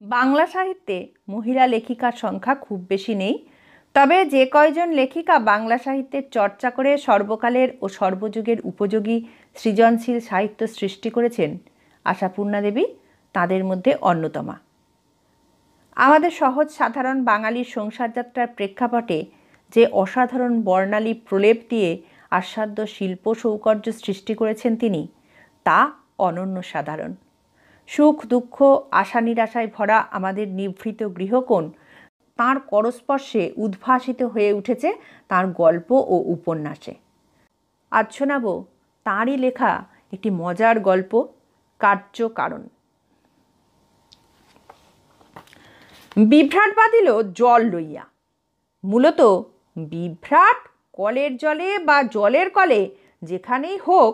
বাংলা সাহিত্যে মহিলা লেখিকার সংখ্যা খুব বেশি নেই, তবে যে কয়জন লেখিকা বাংলা সাহিত্যের চর্চা করে সর্বকালের ও সর্বযুগের উপযোগী সৃজনশীল সাহিত্য সৃষ্টি করেছেন, আশাপূর্ণা দেবী তাদের মধ্যে অন্যতমা। আমাদের সহজ সাধারণ বাঙালির সংসারযাত্রার প্রেক্ষাপটে যে অসাধারণ বর্ণালী প্রলেপ দিয়ে আস্বাদ্য শিল্প সৌকর্য সৃষ্টি করেছেন তিনি, তা অনন্য সাধারণ। সুখ দুঃখ আশা নিরাশায় ভরা আমাদের নিভৃত গৃহকোণ তাঁর করস্পর্শে উদ্ভাসিত হয়ে উঠেছে তাঁর গল্প ও উপন্যাসে। আজ শোনাব তাঁরই লেখা একটি মজার গল্প, কার্যকারণ। বিভ্রাট বাঁধিল জল লইয়া। মূলত বিভ্রাট কলের জলে বা জলের কলে যেখানেই হোক,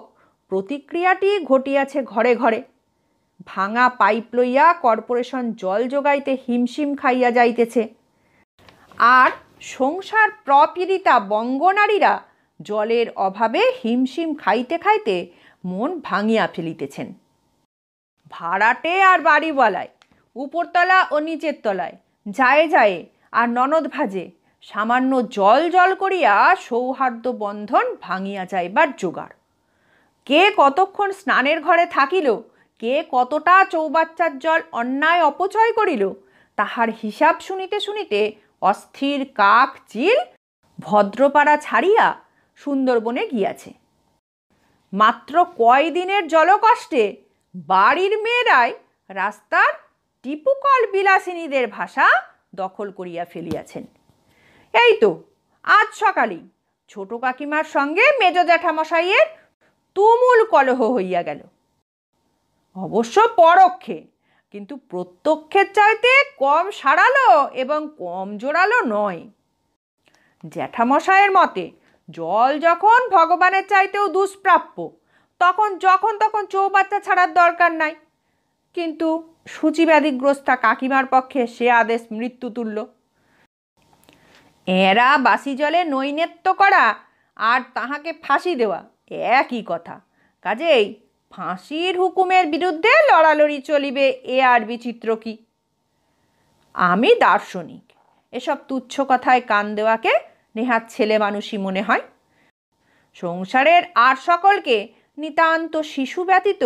প্রতিক্রিয়াটি ঘটিয়াছে ঘরে ঘরে। ভাঙা পাইপ লইয়া কর্পোরেশন জল যোগাইতে হিমশিম খাইয়া যাইতেছে, আর সংসার প্রপীড়িতা বঙ্গনারীরা জলের অভাবে হিমশিম খাইতে খাইতে মন ভাঙিয়া ফেলিতেছেন। ভাড়াটে আর বাড়িওয়ালায়, উপরতলা ও নিচের তলায়, যায় যায় আর ননদ ভাজে সামান্য জল জল করিয়া সৌহার্দ্য বন্ধন ভাঙিয়া যাইবার জোগাড়। কে কতক্ষণ স্নানের ঘরে থাকিল, কে কতটা চৌবাচ্চার জল অন্যায় অপচয় করিল, তাহার হিসাব শুনিতে শুনিতে অস্থির কাক চিল ভদ্রপাড়া ছাড়িয়া সুন্দরবনে গিয়াছে। মাত্র কয়দিনের জলকষ্টে বাড়ির মেয়েরাই রাস্তার টিপুকল বিলাসিনীদের ভাষা দখল করিয়া ফেলিয়াছেন। এই তো আজ সকালেই ছোট কাকিমার সঙ্গে মেজ জ্যাঠামশাইয়ের তুমুল কলহ হইয়া গেল। অবশ্য পরোক্ষে, কিন্তু প্রত্যক্ষের চাইতে কম সারালো এবং কম জোরালো নয়। জ্যাঠামশাইয়ের মতে জল যখন ভগবানের চাইতেও দুষ্প্রাপ্য, তখন তখন চৌবাচ্চা ছাড়ার দরকার নাই। কিন্তু সূচিব্যাধিগ্রস্তা কাকিমার পক্ষে সে আদেশ মৃত্যুতুল্য। এরা বাসি জলে নৈনেত্য করা আর তাহাকে ফাঁসি দেওয়া একই কথা। কাজেই ফাঁসির হুকুমের বিরুদ্ধে লড়ালড়ি চলিবে, এ আর বিচিত্র কি? আমি দার্শনিক, এসব তুচ্ছ কথায় কান দেওয়াকে নেহাত ছেলে মানুষই মনে হয়। সংসারের আর সকলকে নিতান্ত শিশু ব্যতীত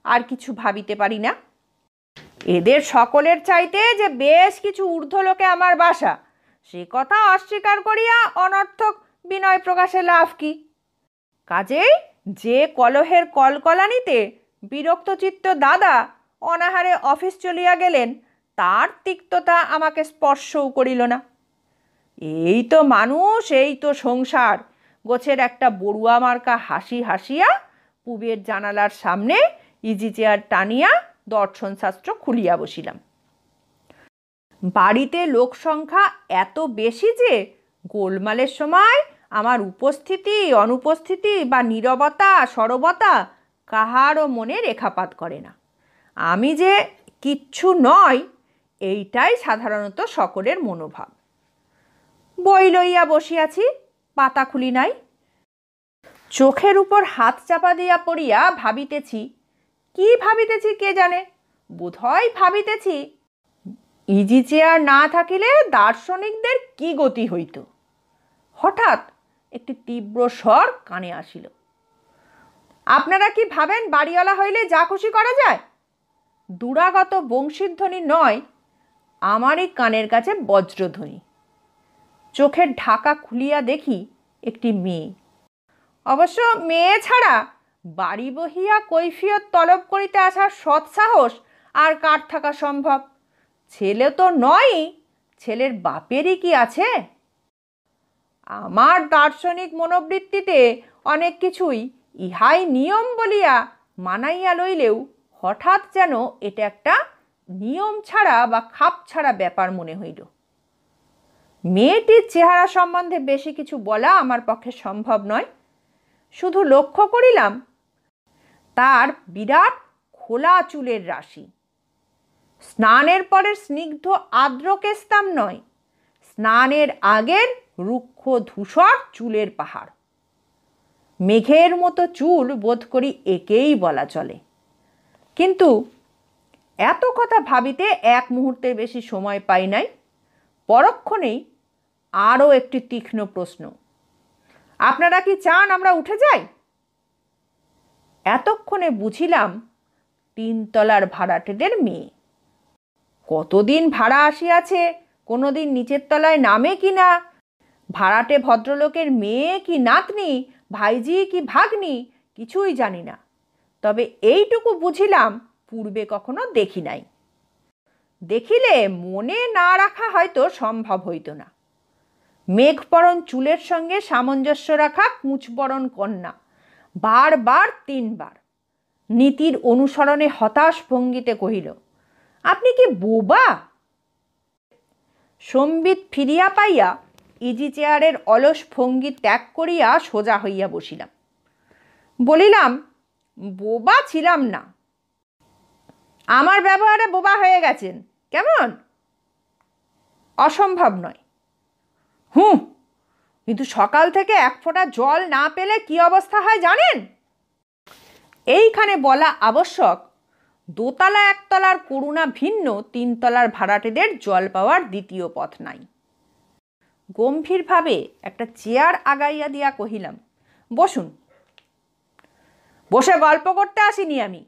আর কিছু ভাবিতে পারি না। এদের সকলের চাইতে যে বেশ কিছু ঊর্ধ্বলোকে আমার বাসা, সে কথা অস্বীকার করিয়া অনর্থক বিনয় প্রকাশে লাভ কি? কাজেই যে কলহের কলকলানিতে বিরক্তচিত্ত দাদা অনাহারে অফিস চলিয়া গেলেন, তার তিক্ততা আমাকে স্পর্শও করিল না। এই তো মানুষ, এই তো সংসার গোছের একটা বড়ুয়া মার্কা হাসি হাসিয়া পুবের জানালার সামনে ইজি চেয়ার টানিয়া দর্শনশাস্ত্র খুলিয়া বসিলাম। বাড়িতে লোক সংখ্যা এত বেশি যে গোলমালের সময় আমার উপস্থিতি অনুপস্থিতি বা নীরবতা সরবতা কাহারও মনে রেখাপাত করে না। আমি যে কিচ্ছু নয়, এইটাই সাধারণত সকলের মনোভাব। বই লইয়া বসিয়াছি, পাতা খুলি নাই। চোখের উপর হাত চাপা দিয়া পড়িয়া ভাবিতেছি। কি ভাবিতেছি কে জানে? বোধহয় ভাবিতেছি ইজি চেয়ার না থাকিলে দার্শনিকদের কি গতি হইত। হঠাৎ একটি তীব্র স্বর কানে আসিল। আপনারা কি ভাবেন বাড়িওয়ালা হইলে যা খুশি করা যায়? দুরাগত বংশীধ্বনি নয়, আমারই কানের কাছে বজ্রধ্বনি। চোখের ঢাকা খুলিয়া দেখি একটি মেয়ে। অবশ্য মেয়ে ছাড়া বাড়ি বহিয়া কৈফিয়ত তলব করিতে আসার সৎসাহস আর কার থাকা সম্ভব? ছেলে তো নয়ই, ছেলের বাপেরই কি আছে? আমার দার্শনিক মনোবৃত্তিতে অনেক কিছুই ইহাই নিয়ম বলিয়া মানাইয়া লইলেও হঠাৎ যেন এটা একটা নিয়ম ছাড়া বা খাপ ছাড়া ব্যাপার মনে হইল। মেয়েটির চেহারা সম্বন্ধে বেশি কিছু বলা আমার পক্ষে সম্ভব নয়। শুধু লক্ষ্য করিলাম তার বিরাট খোলা চুলের রাশি। স্নানের পরের স্নিগ্ধ আর্দ্র কেস্তাম নয়, স্নানের আগের রুক্ষ ধূসর চুলের পাহাড়। মেঘের মতো চুল বোধ করি একেই বলা চলে। কিন্তু এত কথা ভাবিতে এক মুহূর্তের বেশি সময় পাই নাই। পরক্ষণেই আরও একটি তীক্ষ্ণ প্রশ্ন, আপনারা কি চান আমরা উঠে যাই? এতক্ষণে বুঝিলাম তিনতলার ভাড়াটেদের মেয়ে। কতদিন ভাড়া আসিয়াছে, কোনোদিন নিচের তলায় নামে কি না, ভাড়াটে ভদ্রলোকের মেয়ে কি নাতনি, ভাইজি কি ভাগ্নি, কিছুই জানি না। তবে এইটুকু বুঝিলাম পূর্বে কখনো দেখি নাই। দেখিলে মনে না রাখা হয়তো সম্ভব হইত না। মেঘবরণ চুলের সঙ্গে সামঞ্জস্য রাখা কুঁচবরণ কন্যা, বারবার 3 বার নীতির অনুসরণে হতাশ ভঙ্গিতে কহিল, আপনি কি বোবা? সম্বিত ফিরিয়া পাইয়া ইজি চেয়ারের অলস ভঙ্গি ত্যাগ করিয়া সোজা হইয়া বসিলাম। বলিলাম, বোবা ছিলাম না। আমার ব্যবহারে বোবা হয়ে গেছেন কেমন? অসম্ভব নয়। কিন্তু সকাল থেকে এক ফোঁটা জল না পেলে কি অবস্থা হয় জানেন? এইখানে বলা আবশ্যক, দোতলা একতলার করুণা ভিন্ন 3 তলার ভাড়াটেদের জল পাওয়ার দ্বিতীয় পথ নাই। গম্ভীরভাবে একটা চেয়ার আগাইয়া দিয়া কহিলাম, বসুন। বসে গল্প করতে আসিনি আমি।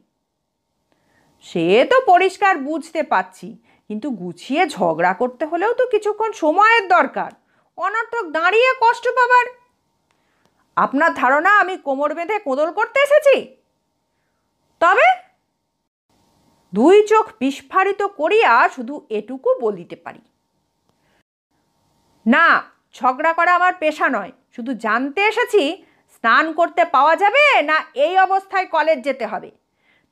সে তো পরিষ্কার বুঝতে পাচ্ছি, কিন্তু গুছিয়ে ঝগড়া করতে হলেও তো কিছুক্ষণ সময়ের দরকার। অনর্থক দাঁড়িয়ে কষ্ট পাবার। আপনার ধারণা আমি কোমর বেঁধে কোদল করতে এসেছি? তবে 2 চোখ বিস্ফারিত করিয়া শুধু এটুকু বলিতে পারি, না, ঝগড়া করা আমার পেশা নয়। শুধু জানতে এসেছি স্নান করতে পাওয়া যাবে না এই অবস্থায় কলেজ যেতে হবে।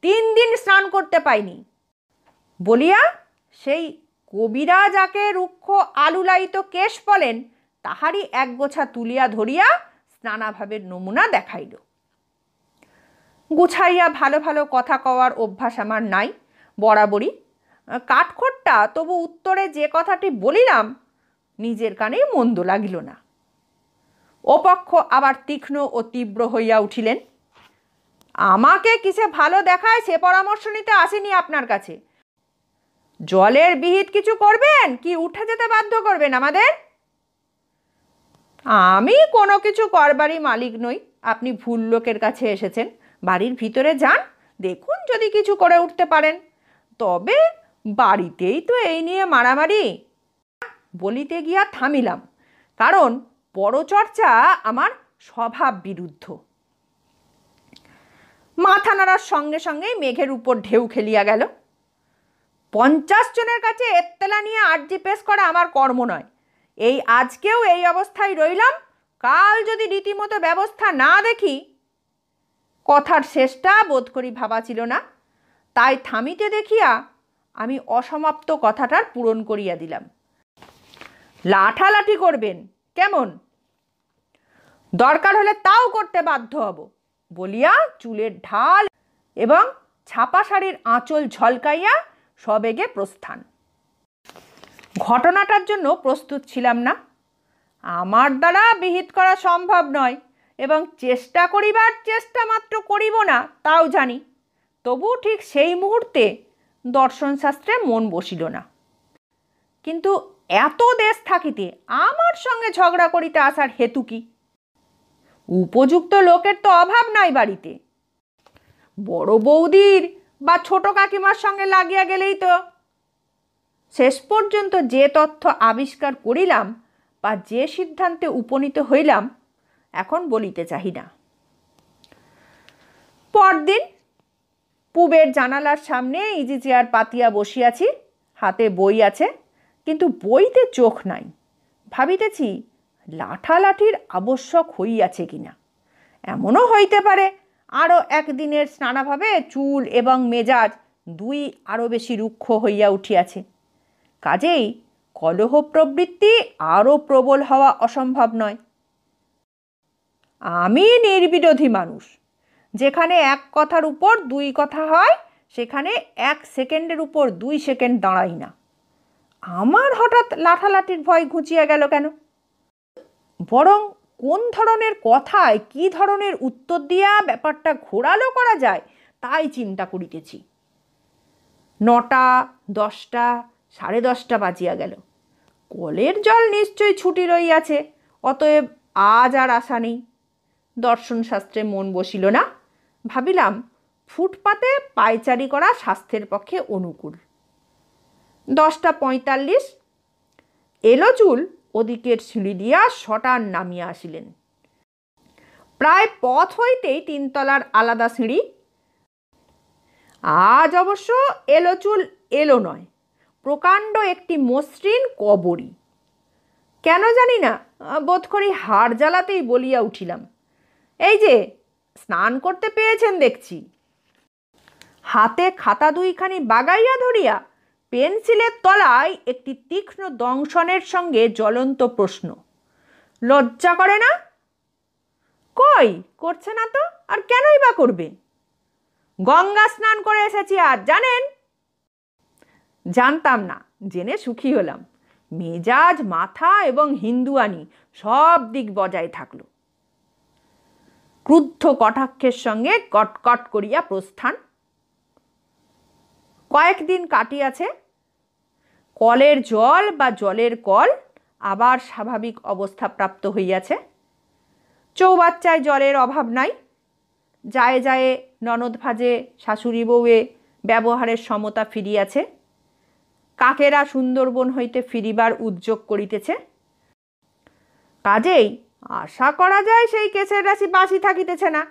3 দিন স্নান করতে পাইনি বলিয়া সেই কবিরা যাকে রুক্ষ আলুলায়িত কেশ বলেন তাহারই একগোছা তুলিয়া ধরিয়া স্নানাভাবের নমুনা দেখাইল। গুছাইয়া ভালো ভালো কথা কওয়ার অভ্যাস আমার নাই বরাবরই। কাঠখোট্টা, তবু উত্তরে যে কথাটি বলিলাম নিজের কানেই মন্দ লাগিল না। ওপক্ষ আবার তীক্ষ্ণ ও তীব্র হইয়া উঠিলেন। আমাকে কিসে ভালো দেখায় সে পরামর্শ নিতে আসেনি আপনার কাছে। জলের বিহিত কিছু করবেন কি উঠে যেতে বাধ্য করবেন আমাদের? আমি কোনো কিছু করবারই মালিক নই। আপনি ভুল লোকের কাছে এসেছেন। বাড়ির ভিতরে যান, দেখুন যদি কিছু করে উঠতে পারেন। তবে বাড়িতেই তো এই নিয়ে মারামারি। বলিতে গিয়া থামিলাম, কারণ পরচর্চা আমার স্বভাব বিরুদ্ধ। মাথা নাড়ার সঙ্গে সঙ্গেই মেঘের উপর ঢেউ খেলিয়া গেল। 50 জনের কাছে এত্তেলা নিয়ে আর্জি পেশ করা আমার কর্ম নয়। এই আজকেও এই অবস্থায় রইলাম, কাল যদি রীতিমতো ব্যবস্থা না দেখি। কথার শেষটা বোধ করি ভাবা ছিল না, তাই থামিতে দেখিয়া আমি অসমাপ্ত কথাটার পূরণ করিয়া দিলাম। লাঠালাঠি করবেন কেমন? দরকার হলে তাও করতে বাধ্য হব বলিয়া চুলের ঢাল এবং ছাপা শাড়ির আঁচল ঝলকাইয়া সবেগে প্রস্থান। ঘটনাটার জন্য প্রস্তুত ছিলাম না। আমার দ্বারা বিহিত করা সম্ভব নয় এবং চেষ্টা করিবার চেষ্টা মাত্র করিব না তাও জানি। তবু ঠিক সেই মুহূর্তে দর্শনশাস্ত্রে মন বসিল না। কিন্তু এত দেশ থাকিতে আমার সঙ্গে ঝগড়া করিতে আসার হেতু কি? উপযুক্ত লোকের তো অভাব নাই বাড়িতে। বড় বৌদির বা ছোট কাকিমার সঙ্গে লাগিয়া গেলেই তো। শেষ পর্যন্ত যে তথ্য আবিষ্কার করিলাম বা যে সিদ্ধান্তে উপনীত হইলাম এখন বলিতে চাহি না। পরদিন পূবের জানালার সামনে ইজি চেয়ার পাতিয়া বসিয়াছি, হাতে বই আছে, কিন্তু বইতে চোখ নাই। ভাবিতেছি লাঠালাঠির আবশ্যক হইয়াছে কিনা। এমনও হইতে পারে আরও একদিনের স্নানাভাবে চুল এবং মেজাজ 2 আরও বেশি রুক্ষ হইয়া উঠিয়াছে। কাজেই কলহ প্রবৃত্তি আরও প্রবল হওয়া অসম্ভব নয়। আমি নির্বিরোধী মানুষ। যেখানে এক কথার উপর 2 কথা হয় সেখানে 1 সেকেন্ডের উপর 2 সেকেন্ড দাঁড়াই না। আমার হঠাৎ লাঠালাঠির ভয় ঘুচিয়া গেল কেন? বরং কোন ধরনের কথায় কি ধরনের উত্তর দিয়া ব্যাপারটা ঘোরালো করা যায় তাই চিন্তা করিতেছি। 9টা, 10টা, 10:30 বাজিয়া গেল। কলের জল নিশ্চয়ই ছুটি রইয়াছে, অতএব আজ আর আশা নেই। দর্শনশাস্ত্রে মন বসিল না। ভাবিলাম ফুটপাতে পায়চারি করা স্বাস্থ্যের পক্ষে অনুকূল। 10:45 এলো চুল ওদিকের সিঁড়ি দিয়া শটান নামিয়া আসিলেন। প্রায় পথ হইতেই 3 তলার আলাদা সিঁড়ি। আজ অবশ্য এলো চুল এলো নয়, প্রকাণ্ড একটি মসৃণ কবরী। কেন জানি না, বোধ করি হাড় জ্বালাতেই বলিয়া উঠিলাম, এই যে স্নান করতে পেয়েছেন দেখছি। হাতে খাতা 2খানি বাগাইয়া ধরিয়া পেন্সিলের তলায় একটি তীক্ষ্ণ দংশনের সঙ্গে জ্বলন্ত প্রশ্ন, লজ্জা করে না? কই, করছে না তো, আর কেনই বা করবে? গঙ্গা স্নান করে এসেছি আজ, জানেন? জানতাম না, জেনে সুখী হলাম। মেজাজ, মাথা এবং হিন্দুয়ানি সব দিক বজায় থাকলো। ক্রুদ্ধ কটাক্ষের সঙ্গে কটকট করিয়া প্রস্থান। কয়েকদিন কাটিয়াছে। কলের জল বা জলের কল আবার স্বাভাবিক অবস্থা প্রাপ্ত হইয়াছে। চৌবাচ্চায় জলের অভাব নাই। যায় যায় ননদ ভাজে, শাশুড়ি বউয়ে ব্যবহারের সমতা ফিরিয়াছে। কাকেরা সুন্দরবন হইতে ফিরিবার উদ্যোগ করিতেছে। কাজেই আশা করা যায় সেই কেসের রাশি বাসি থাকিতেছে না।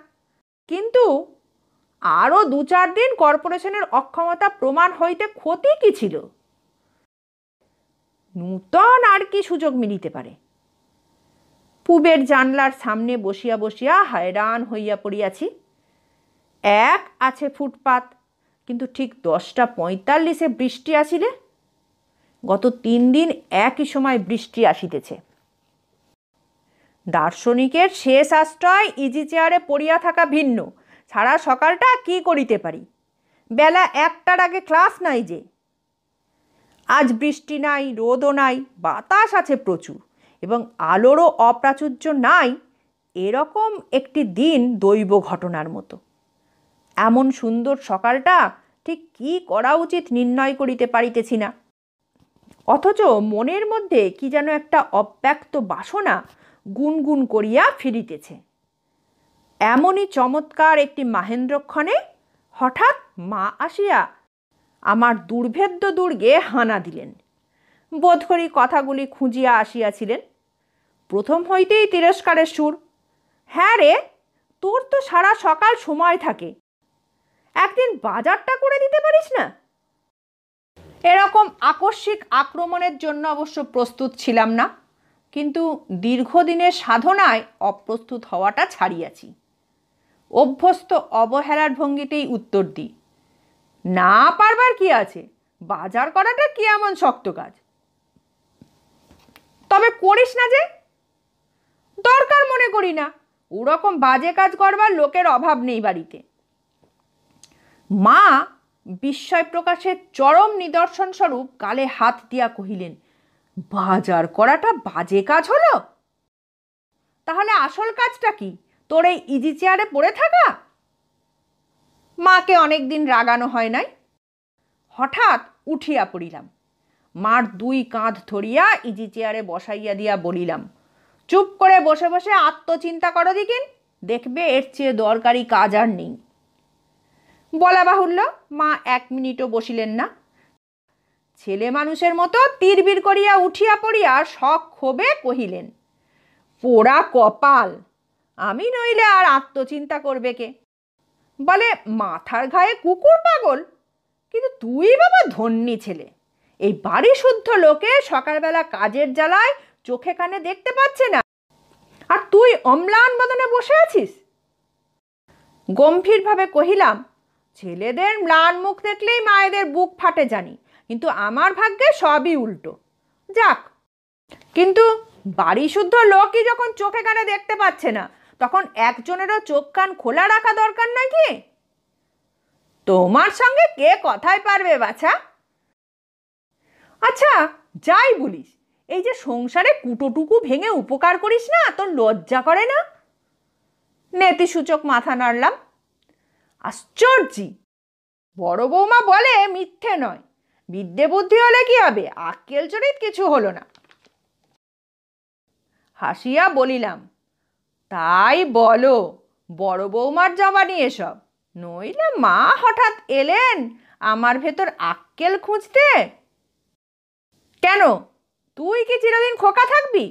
কিন্তু আরও 2-4 দিন কর্পোরেশনের অক্ষমতা প্রমাণ হইতে ক্ষতি কি ছিল? নূতন আর কি সুযোগ মিলিতে পারে? পূবের জানলার সামনে বসিয়া বসিয়া হয়রান হইয়া পড়িয়াছি। এক আছে ফুটপাত, কিন্তু ঠিক 10:45 বৃষ্টি আসিলে। গত 3 দিন একই সময় বৃষ্টি আসিতেছে। দার্শনিকের শেষ আশ্রয় ইজি চেয়ারে পড়িয়া থাকা ভিন্ন, সারা সকালটা কি করিতে পারি? বেলা 1টার আগে ক্লাস নাই যে। আজ বৃষ্টি নাই, রোদও নাই, বাতাস আছে প্রচুর এবং আলোরও অপ্রাচুর্য নাই। এরকম একটি দিন দৈব ঘটনার মতো। এমন সুন্দর সকালটা ঠিক কি করা উচিত নির্ণয় করিতে পারিতেছি না। অথচ মনের মধ্যে কি যেন একটা অব্যক্ত বাসনা গুনগুন করিয়া ফিরিতেছে। এমনই চমৎকার একটি মাহেন্দ্রক্ষণে হঠাৎ মা আসিয়া আমার দুর্ভেদ্য দুর্গে হানা দিলেন। বোধ করি কথাগুলি খুঁজিয়া আসিয়াছিলেন। প্রথম হইতেই তিরস্কারের সুর, হ্যাঁ রে, তোর তো সারা সকাল সময় থাকে, একদিন বাজারটা করে দিতে পারিস না? এরকম আকস্মিক আক্রমণের জন্য অবশ্য প্রস্তুত ছিলাম না, কিন্তু দীর্ঘদিনের সাধনায় অপ্রস্তুত হওয়াটা ছাড়িয়াছি। অভ্যস্ত অবহেলার ভঙ্গিতেই উত্তর দিই, না পারবার কি আছে, বাজার করাটা কি এমন শক্ত কাজ? তবে করিস না যে? দরকার মনে করি না, ওরকম বাজে কাজ করবার লোকের অভাব নেই বাড়িতে। মা বিস্ময় প্রকাশের চরম নিদর্শন স্বরূপ গালে হাত দিয়া কহিলেন, বাজার করাটা বাজে কাজ হলো? তাহলে আসল কাজটা কি, তোর এই ইজি চেয়ারে পড়ে থাকা? মাকে অনেকদিন রাগানো হয় নাই। হঠাৎ উঠিয়া পড়িলাম। মার 2 কাঁধ ধরিয়া ইজি চেয়ারে বসাইয়া দিয়া বলিলাম, চুপ করে বসে বসে আত্মচিন্তা করো দিকিন, দেখবে এর চেয়ে দরকারি কাজ আর নেই। বলা বাহুল্য, মা 1 মিনিটও বসিলেন না। ছেলে মানুষের মতো তিরবির করিয়া উঠিয়া পড়িয়া শখ ক্ষোভে কহিলেন, পোড়া কপাল, আমি নইলে আর আত্মচিন্তা করবে কে? বলে মাথার ঘায়ে কুকুর পাগল। কিন্তু তুই বাবা ধন্যী ছেলে, এই বাড়ি শুদ্ধ লোকে সকালবেলা কাজের জ্বালায় চোখে কানে দেখতে পাচ্ছে না, আর তুই অম্লান বদনে বসে আছিস। গম্ভীরভাবে কহিলাম, ছেলেদের ম্লান মুখ দেখলেই মায়েদের বুক ফাটে জানি, কিন্তু আমার ভাগ্যে সবই উল্টো। যাক, কিন্তু বাড়ি শুদ্ধ লোকই যখন চোখে কানে দেখতে পাচ্ছে না, তখন একজনেরও চোখ কান খোলা রাখা দরকার নাকি? তোমার সঙ্গে কে কথায় পারবে বাছা? আচ্ছা, যাই বলিস, এই যে সংসারে কুটোটুকু ভেঙে উপকার করিস না, তোর লজ্জা করে না? নেতিসূচক মাথা নাড়লাম। আশ্চর্য, বড় বৌমা বলে মিথ্যে নয়, বিদ্যে বুদ্ধি হলে কি হবে, আক্কেল চরিত কিছু হলো না। হাসিয়া বলিলাম, তাই বলো, বড় বৌমার জবানি এসব, নইলে মা হঠাৎ এলেন আমার ভেতর আক্কেল খুঁজতে। কেন, তুই কি চিরদিন খোকা থাকবি?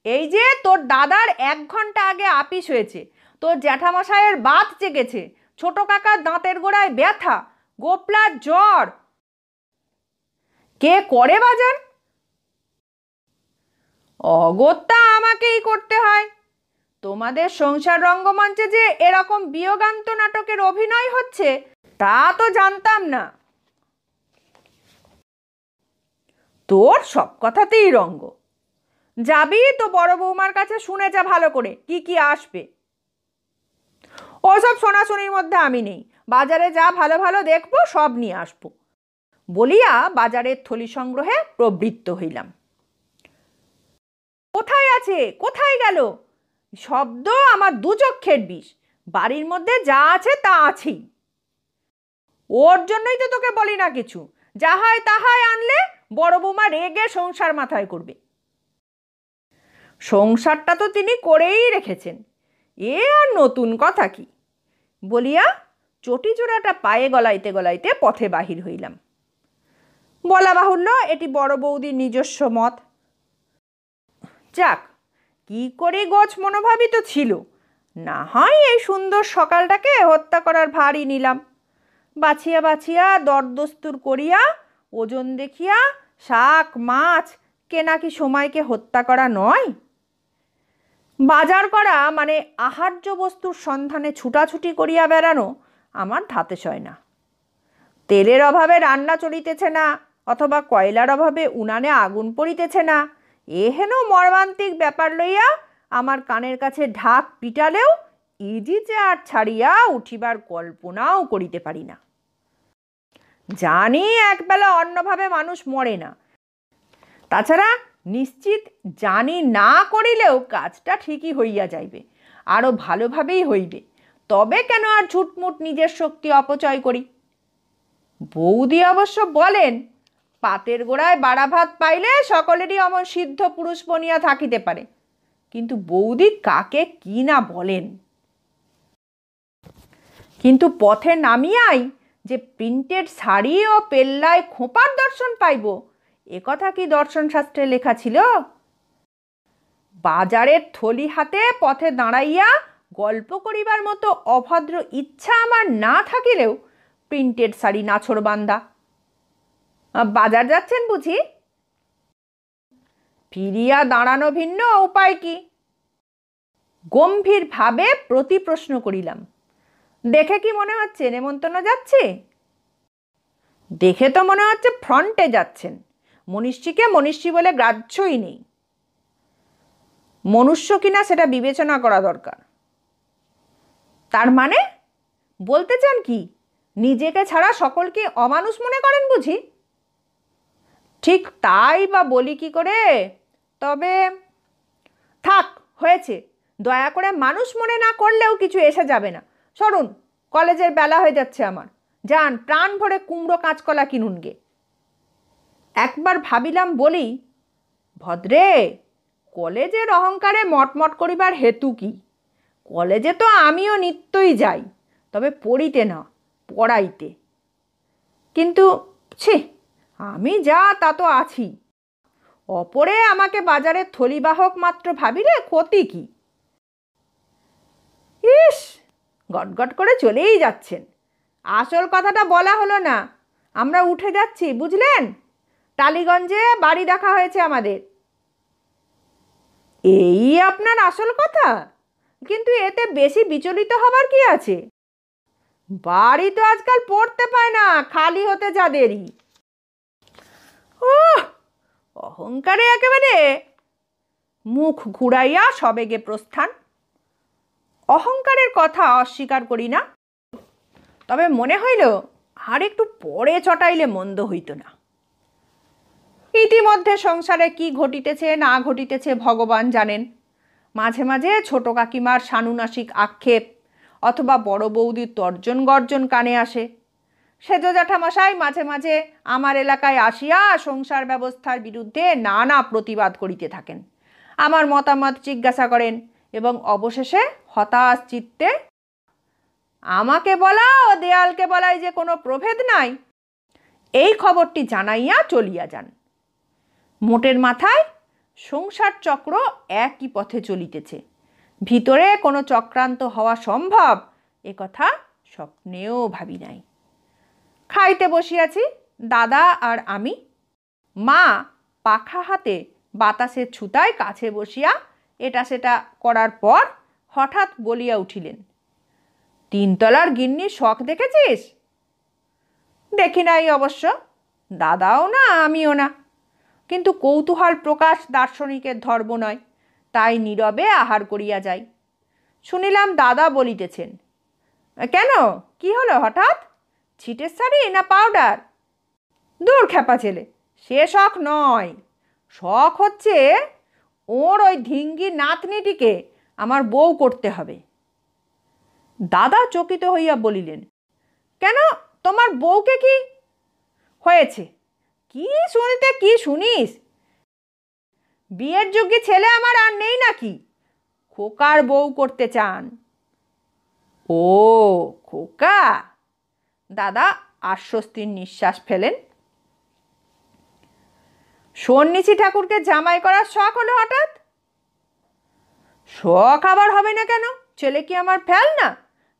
এই যে তোর দাদার 1 ঘন্টা আগে আপিস হয়েছে, তোর জ্যাঠামশাইয়ের বাত জেগেছে, ছোট কাকার দাঁতের গোড়ায় ব্যথা, গোপলার জ্বর, কে করে বাজার? অগত্যা আমাকেই করতে হয়। তোমাদের সংসার রঙ্গমঞ্চে যে এরকম বিয়োগান্ত নাটকের অভিনয় হচ্ছে তা তো জানতাম না। তোর সব কথাতেই রঙ্গ। যাবি তো বড় বৌমার কাছে শুনে যা ভালো করে কি কি আসবে। ওসব শোনাশুনির মধ্যে আমি নেই, বাজারে যা ভালো ভালো দেখবো সব নিয়ে আসবো বলিয়া বাজারের থলি সংগ্রহে প্রবৃত্ত হইলাম। কোথায় আছে, কোথায় গেল? শব্দ আমার 2 চক্ষের বিষ। বাড়ির মধ্যে যা আছে তা আছেই। ওর জন্যই তো তোকে বলি না কিছু, যাহাই তাহাই আনলে বড় বৌমা রেগে সংসার মাথায় করবে। সংসারটা তো তিনি করেই রেখেছেন, এ আর নতুন কথা কি বলিয়া চটি জোড়াটা পায়ে গলাইতে গলাইতে পথে বাহির হইলাম। বলা বাহুল্য এটি বড় বৌদির নিজস্ব মত। যাক, কি করে গোছ মনোভাবিত ছিল, না হয় এই সুন্দর সকালটাকে হত্যা করার ভারই নিলাম। বাছিয়া বাছিয়া দরদস্তুর করিয়া ওজন দেখিয়া শাক মাছ কেনা কি সময়কে হত্যা করা নয়? বাজার করা মানে আহার্য বস্তুর সন্ধানে ছুটাছুটি করিয়া বেড়ানো আমার ধাতে সয় না। তেলের অভাবে রান্না চলিতেছে না, অথবা কয়লার অভাবে উনানে আগুন পড়িতেছে না, এহেন মর্মান্তিক ব্যাপার লইয়া আমার কানের কাছে ঢাক পিটালেও ইজি চেয়ার ছাড়িয়া উঠিবার কল্পনাও করিতে পারি না। জানি একবেলা অন্যভাবে মানুষ মরে না, তাছাড়া নিশ্চিত জানি না করিলেও কাজটা ঠিকই হইয়া যাইবে, আরও ভালোভাবেই হইবে। তবে কেন আর ঝুটমুট নিজের শক্তি অপচয় করি? বৌদি অবশ্য বলেন, পাতের গোড়ায় বাড়া ভাত পাইলে সকলেরই অমন সিদ্ধ পুরুষ বনিয়া থাকিতে পারে, কিন্তু বৌদি কাকে কি না বলেন। কিন্তু পথে নামিয়াই যে প্রিন্টেড শাড়ি ও পেল্লায় খোঁপার দর্শন পাইব, এ কথা কি দর্শন শাস্ত্রে লেখা ছিল? বাজারের থলি হাতে পথে দাঁড়াইয়া গল্প করিবার মতো অভদ্র ইচ্ছা আমার না থাকিলেও প্রিন্টেড শাড়ি নাছর বান্দা। বাজার যাচ্ছেন বুঝি? ফিরিয়া দাঁড়ানো ভিন্ন উপায় কি? গম্ভীরভাবে প্রতি প্রশ্ন করিলাম। দেখে কি মনে হচ্ছে নেমন্তন্ন যাচ্ছে? দেখে তো মনে হচ্ছে ফ্রন্টে যাচ্ছেন, মনীষীকে মনীষী বলে গ্রাহ্যই নেই। মনুষ্য কিনা সেটা বিবেচনা করা দরকার। তার মানে বলতে চান কি নিজেকে ছাড়া সকলকে অমানুষ মনে করেন বুঝি? ঠিক তাই বা বলি কি করে? তবে থাক, হয়েছে, দয়া করে মানুষ মনে না করলেও কিছু এসে যাবে না। সরুন, কলেজের বেলা হয়ে যাচ্ছে আমার। যান, প্রাণ ভরে কুমড়ো কাঁচকলা কিনুন গে। একবার ভাবিলাম বলি, ভদ্রে, কলেজের অহংকারে মটমট করিবার হেতু কি? কলেজে তো আমিও নিত্যই যাই, তবে পড়িতে না, পড়াইতে। কিন্তু ছি, আমি যা তা তো আছি, অপরে আমাকে বাজারের থলিবাহক মাত্র ভাবিলে ক্ষতি কি? ইস, গটগট করে চলেই যাচ্ছেন। আসল কথাটা বলা হলো না। আমরা উঠে যাচ্ছি বুঝলেন, টালিগঞ্জে বাড়ি দেখা হয়েছে আমাদের। এই আপনার আসল কথা? কিন্তু এতে বেশি বিচলিত হবার কি আছে? বাড়ি তো আজকাল পড়তে পায় না, খালি হতে যা দেরি। ওহ, অহংকারে একেবারে মুখ ঘুরাইয়া সবেগে প্রস্থান। অহংকারের কথা অস্বীকার করি না, তবে মনে হইল আর একটু পরে চটাইলে মন্দ হইত না। ইতিমধ্যে সংসারে কি ঘটিতেছে না ঘটিতেছে ভগবান জানেন। মাঝে মাঝে ছোট কাকিমার সানুনাসিক আক্ষেপ অথবা বড় বৌদির তর্জন গর্জন কানে আসে। সেজ জ্যাঠামশাই মাঝে মাঝে আমার এলাকায় আসিয়া সংসার ব্যবস্থার বিরুদ্ধে নানা প্রতিবাদ করিতে থাকেন, আমার মতামত জিজ্ঞাসা করেন এবং অবশেষে হতাশ চিত্তে আমাকে বলা ও দেয়ালকে বলাই যে কোনো প্রভেদ নাই, এই খবরটি জানাইয়া চলিয়া যান। মোটের মাথায় সংসার চক্র একই পথে চলিতেছে, ভিতরে কোনো চক্রান্ত হওয়া সম্ভব এ কথা স্বপ্নেও ভাবি নাই। খাইতে বসিয়াছি দাদা আর আমি। মা পাখা হাতে বাতাসের ছুতায় কাছে বসিয়া এটা সেটা করার পর হঠাৎ বলিয়া উঠিলেন, তিনতলার গিন্নির শখ দেখেছিস? দেখি নাই অবশ্য, দাদাও না আমিও না, কিন্তু কৌতূহল প্রকাশ দার্শনিকের ধর্ম নয়, তাই নীরবে আহার করিয়া যাই। শুনিলাম দাদা বলিতেছেন, কেন, কি হলো হঠাৎ? ছিটের শাড়ি না পাউডার? দূর খেপা ছেলে, সে শখ নয়, শখ হচ্ছে ওর ওই ধিঙ্গি নাতনিটিকে আমার বউ করতে হবে। দাদা চকিত হইয়া বলিলেন, কেন, তোমার বউকে কি হয়েছে? কি শুনতে কি শুনিস? বিয়ের যোগ্য ছেলে আমার আর নেই নাকি? খোকার বউ করতে চান। ও খোকা! দাদা আশ্বস্তির নিঃশ্বাস ফেলেন। সন্ন্যাসী ঠাকুরকে জামাই করার শখ হলো হঠাৎ? শখ আবার হবে না কেন, ছেলে কি আমার ফেল না?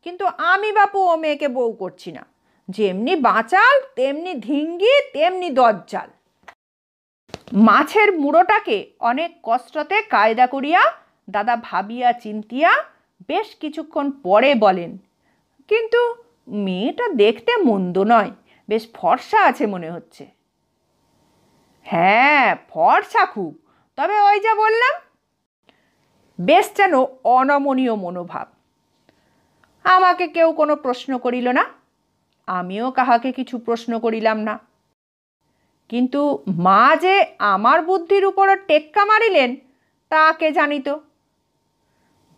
কিন্তু আমি বাপু ও মেয়েকে বউ করছি না, যেমনি বাঁচাল তেমনি ধিঙ্গি তেমনি দজ্জাল। মাছের মুড়োটাকে অনেক কষ্টতে কায়দা করিয়া দাদা ভাবিয়া চিন্তিয়া বেশ কিছুক্ষণ পরে বলেন, কিন্তু মেয়েটা দেখতে মন্দ নয়, বেশ ফর্সা আছে মনে হচ্ছে। হ্যাঁ ফর্সা খুব, তবে ওই যা বললাম, বেশ যেন অনমনীয় মনোভাব। আমাকে কেউ কোনো প্রশ্ন করিল না, আমিও কাহাকে কিছু প্রশ্ন করিলাম না। কিন্তু মা যে আমার বুদ্ধির উপর টেক্কা মারিলেন তা কে জানিত?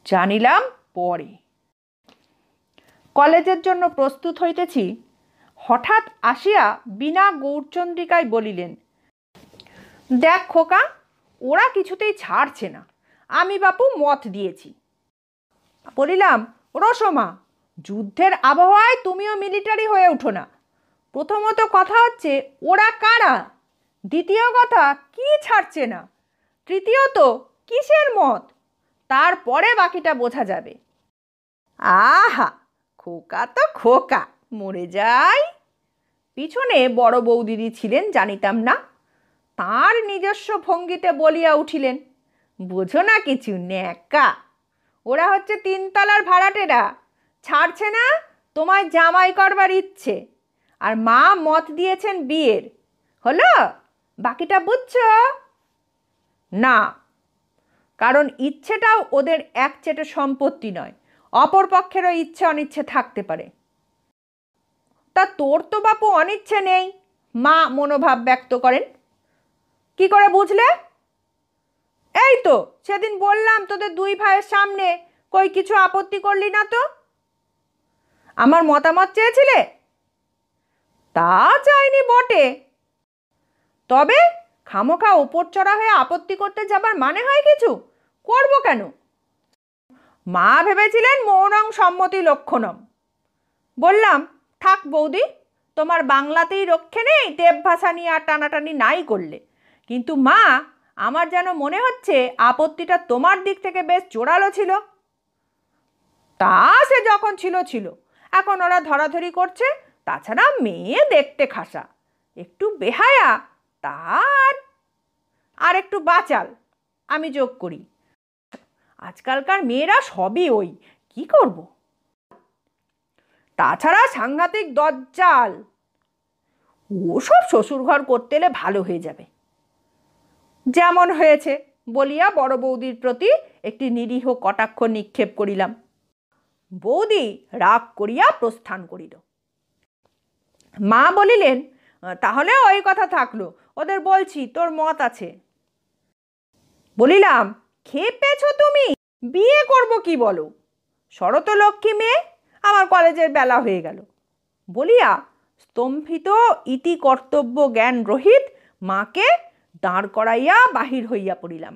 জানিলাম পরে। কলেজের জন্য প্রস্তুত হইতেছি, হঠাৎ আসিয়া বিনা গৌরচন্দ্রিকায় বলিলেন, দেখ খোকা, ওরা কিছুতেই ছাড়ছে না, আমি বাপু মত দিয়েছি। বলিলাম, রসমা, যুদ্ধের আবহাওয়ায় তুমিও মিলিটারি হয়ে উঠো না। প্রথমত কথা হচ্ছে ওরা কারা, দ্বিতীয় কথা কি ছাড়ছে না, তৃতীয়ত কিসের মত, তারপরে বাকিটা বোঝা যাবে। আহা, খোকা তো খোকা, মরে যাই। পিছনে বড় বৌদিদি ছিলেন জানিতাম না, তার নিজস্ব ভঙ্গিতে বলিয়া উঠিলেন, বোঝো না কিছু ন্যাকা, ওরা হচ্ছে তিনতলার ভাড়াটেরা, ছাড়ছে না, তোমায় জামাই করবার ইচ্ছে, আর মা মত দিয়েছেন বিয়ের, হলো? বাকিটা বুঝছো না? কারণ ইচ্ছেটাও ওদের একচেটে সম্পত্তি নয়, অপর পক্ষেরও ইচ্ছে অনিচ্ছে থাকতে পারে। তা তোর তো বাপু অনিচ্ছে নেই, মা মনোভাব ব্যক্ত করেন। কি করে বুঝলে? এই তো সেদিন বললাম তোদের দুই ভাইয়ের সামনে, কই কিছু আপত্তি করলি না তো? আমার মতামত চেয়েছিলে? তা চাইনি বটে, তবে খামোখা ওপর চড়া হয়ে আপত্তি করতে যাবার মানে হয় কিছু? করব কেন? মা ভেবেছিলেন মৌনং সম্মতি লক্ষণম। বললাম, থাক বৌদি, তোমার বাংলাতেই রক্ষে নেই, দেব ভাষা নিয়ে আর টানাটানি নাই করলে। কিন্তু মা, আমার যেন মনে হচ্ছে আপত্তিটা তোমার দিক থেকে বেশ জোরালো ছিল। তা সে যখন ছিল ছিল, এখন ওরা ধরাধরি করছে, তাছাড়া মেয়ে দেখতে খাসা, একটু বেহায়া, তার আর একটু বাচাল, আমি যোগ করি। আজকালকার মেয়েরা সবই ওই, কি করব? তাছাড়া সাংঘাতিক দজ্জাল, ওসব শ্বশুরঘর করতে এলে ভালো হয়ে যাবে। যেমন হয়েছে বলিয়া বড় বৌদির প্রতি একটি নিরীহ কটাক্ষ নিক্ষেপ করিলাম। বৌদি রাগ করিয়া প্রস্থান করিল। মা বলিলেন, তাহলে ওই কথা থাকলো, ওদের বলছি তোর মত আছে। বলিলাম, খেপেছ তুমি, বিয়ে করব কি বলো? শরৎলক্ষ্মী মেয়ে, আমার কলেজের বেলা হয়ে গেল বলিয়া স্তম্ভিত ইতি কর্তব্য জ্ঞান রহিত মাকে দাঁড় করাইয়া বাহির হইয়া পড়িলাম।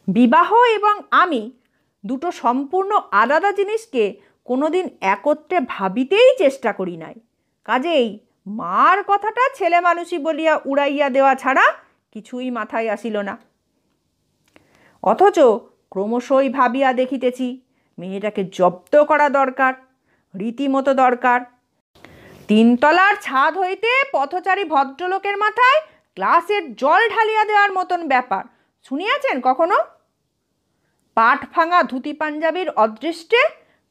বিবাহ এবং আমি দুটো সম্পূর্ণ আলাদা জিনিসকে কোনোদিন একত্রে ভাবিতেই চেষ্টা করি নাই। কাজেই মার কথাটা ছেলে মানুষই বলিয়া উড়াইয়া দেওয়া ছাড়া কিছুই মাথায় আসিল না। অথচ ক্রমশই ভাবিয়া দেখিতেছি মেয়েটাকে জব্দ করা দরকার, রীতিমতো দরকার। 3 তলার ছাদ হইতে পথচারী ভদ্রলোকের মাথায় গ্লাসের জল ঢালিয়া দেওয়ার মতন ব্যাপার শুনিয়াছেন কখনো? পাট ভাঙা ধুতি পাঞ্জাবির অদৃষ্টে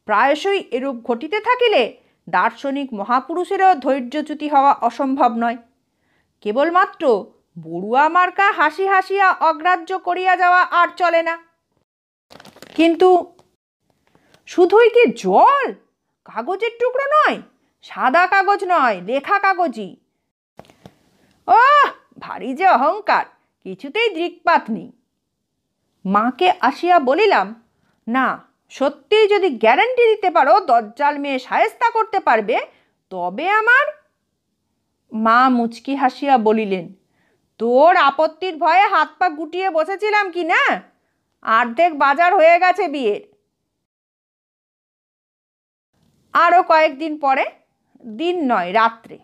প্রায়শই এরূপ ঘটিতে থাকিলে দার্শনিক মহাপুরুষেরও ধৈর্যচ্যুতি হওয়া অসম্ভব নয়। কেবলমাত্র বড়ুয়া মার্কা হাসি হাসিয়া অগ্রাহ্য করিয়া যাওয়া আর চলে না। কিন্তু শুধুই কি জল? কাগজের টুকরো নয়, সাদা কাগজ নয়, লেখা কাগজই। ও ভারী যে অহংকার, কিছুতেই দৃকপাত নেই। মাকে আসিয়া বলিলাম, না সত্যিই যদি গ্যারান্টি দিতে পারো দজ্জাল মেয়ে শায়েস্তা করতে পারবে তবে আমার। মা মুচকি হাসিয়া বলিলেন, তোর আপত্তির ভয়ে হাত পা গুটিয়ে বসেছিলাম কি না? অর্ধেক বাজার হয়ে গেছে বিয়ের। আরও কয়েকদিন পরে, দিন নয় রাত্রে,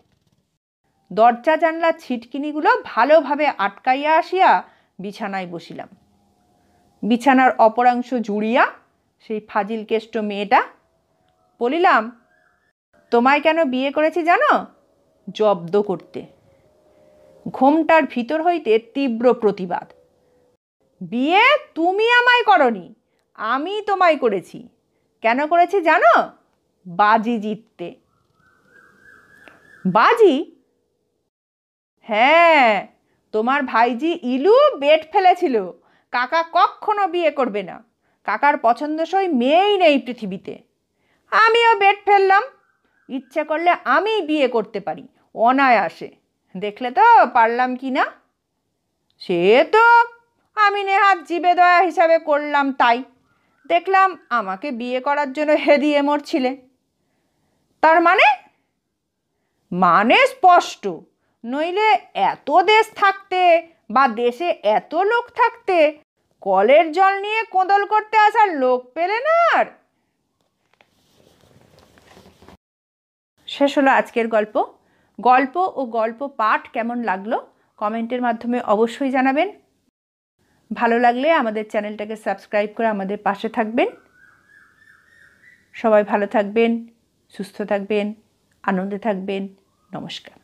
দরজা জানলার ছিটকিনিগুলো ভালোভাবে আটকাইয়া আসিয়া বিছানায় বসিলাম। বিছানার অপরাংশ জুড়িয়া সেই ফাজিল কেষ্ট মেয়েটা। বলিলাম, তোমায় কেন বিয়ে করেছি জানো? জব্দ করতে। ঘোমটার ভিতর হইতে তীব্র প্রতিবাদ। বিয়ে তুমি আমায় করনি, আমি তোমায় করেছি। কেন করেছি জানো? বাজি জিততে। বাজি? হ্যাঁ, তোমার ভাইজি ইলু বেট ফেলেছিল কাকা কখনো বিয়ে করবে না, কাকার পছন্দসই মেয়েই নেই পৃথিবীতে। আমিও বেট ফেললাম, ইচ্ছে করলে আমি বিয়ে করতে পারি অনায়াসে। দেখলে তো পারলাম কি না? সে তো আমি নেহাত জিবে দয়া হিসাবে করলাম, তাই দেখলাম আমাকে বিয়ে করার জন্য হেদিয়ে মরছিলে। তার মানে? মানে স্পষ্ট, নইলে এত দেশ থাকতে বা দেশে এত লোক থাকতে কলের জল নিয়ে কোঁদল করতে আসার লোক পেলে না আর। শেষ হলো আজকের গল্প। গল্প ও গল্প পাঠ কেমন লাগলো কমেন্টের মাধ্যমে অবশ্যই জানাবেন। ভালো লাগলে আমাদের চ্যানেলটাকে সাবস্ক্রাইব করে আমাদের পাশে থাকবেন। সবাই ভালো থাকবেন, সুস্থ থাকবেন, আনন্দে থাকবেন। নমস্কার।